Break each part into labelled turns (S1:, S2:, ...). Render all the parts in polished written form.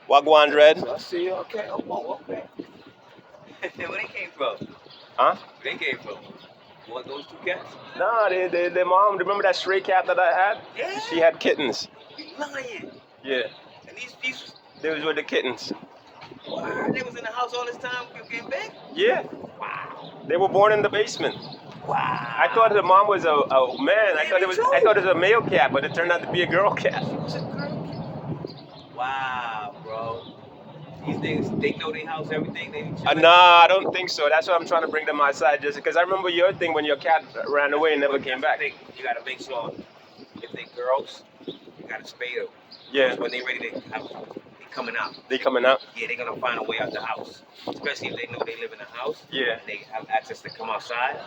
S1: Wagwan Red.
S2: I see you. Okay. Oh, okay. Where they came from?
S1: Huh?
S2: Where they came from? What, those two cats?
S1: Nah, their mom. Remember that stray cat that I had?
S2: Yeah.
S1: She had kittens.
S2: You lying.
S1: Yeah.
S2: And these
S1: They was with the kittens.
S2: wow, they was in the house all this time you came back?
S1: Yeah.
S2: Wow.
S1: They were born in the basement.
S2: Wow.
S1: I thought the mom was a man. I thought it was a male cat, but it turned out to be a girl cat.
S2: She was a girl cat. Wow, bro. These things, they know their house, everything. They
S1: Nah, I don't think so. That's why I'm trying to bring them outside, just because I remember your thing when your cat ran away and never came back.
S2: You gotta make sure if they girls, you gotta spay them.
S1: Yeah.
S2: When they ready, they coming out.
S1: They coming out?
S2: Yeah, they're gonna find a way out the house. Especially if they know they live in a house.
S1: Yeah.
S2: And they have access to come outside.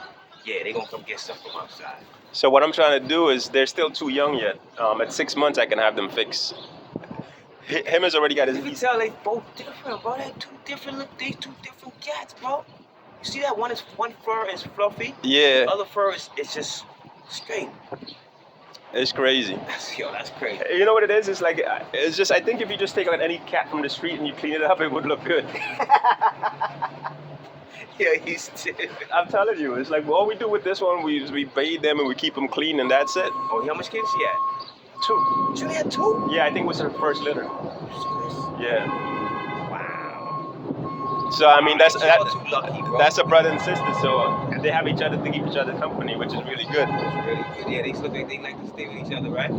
S2: Yeah, they're gonna come get stuff from outside.
S1: So what I'm trying to do is they're still too young yet. At 6 months, I can have them fixed. Him has already got his.
S2: You can tell they both different, bro. They're these two different cats, bro. You see that one fur is fluffy.
S1: Yeah.
S2: The other fur is just straight.
S1: It's crazy.
S2: That's crazy.
S1: You know what it is? It's like it's just. I think if you just take out any cat from the street and you clean it up, it would look good.
S2: Yeah, he's stupid.
S1: I'm telling you, it's like all we do with this one, we bathe them and we keep them clean, and that's it.
S2: Oh, how much kids she had?
S1: 2.
S2: She only had 2?
S1: Yeah, I think it was her first litter.
S2: Serious?
S1: Yeah.
S2: Wow.
S1: So I mean, that's
S2: too lucky, bro.
S1: that's a brother and sister. So they have each other to keep each other company, which is really good.
S2: It's really good. Yeah, they look like they like to stay with each other, right?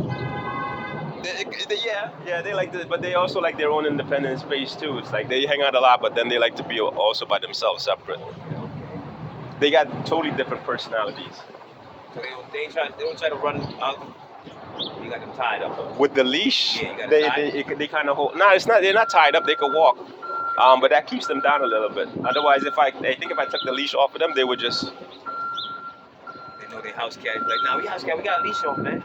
S1: Yeah, they like this, but they also like their own independent space too. It's like they hang out a lot, but then they like to be also by themselves, separate. They got totally different personalities.
S2: So they don't try to run out. You got them tied up.
S1: With the leash,
S2: yeah, you got them
S1: they kind of hold. No, it's not. They're not tied up. They could walk, but that keeps them down a little bit. Otherwise, I think if I took the leash off of them, they would just.
S2: They know they house cat. Like, nah, we house cat. We got a leash on, man.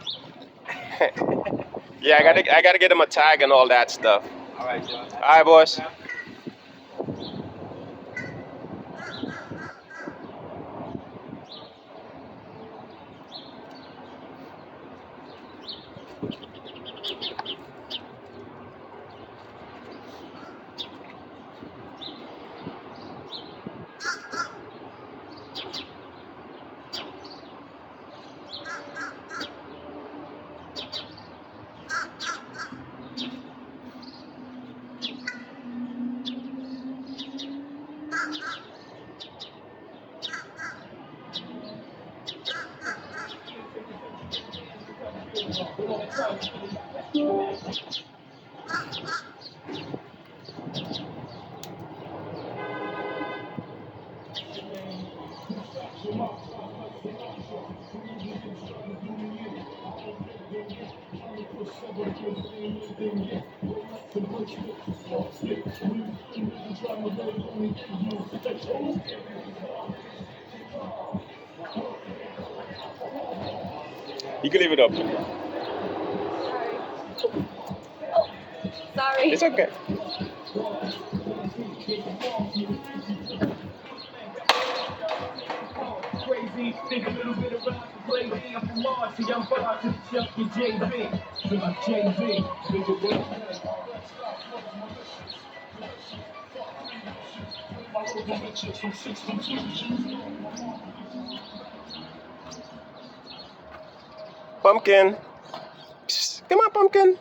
S1: Yeah, I gotta get them a tag and all that stuff.
S2: All right, John.
S1: All right, boss. You can leave it up.
S3: Sorry.
S1: It's okay.
S4: Crazy, think a little bit around the play. I'm from Mars, see I'm far to the Chuck and JV. Feel like JV,
S1: Pumpkin. Come on, Pumpkin.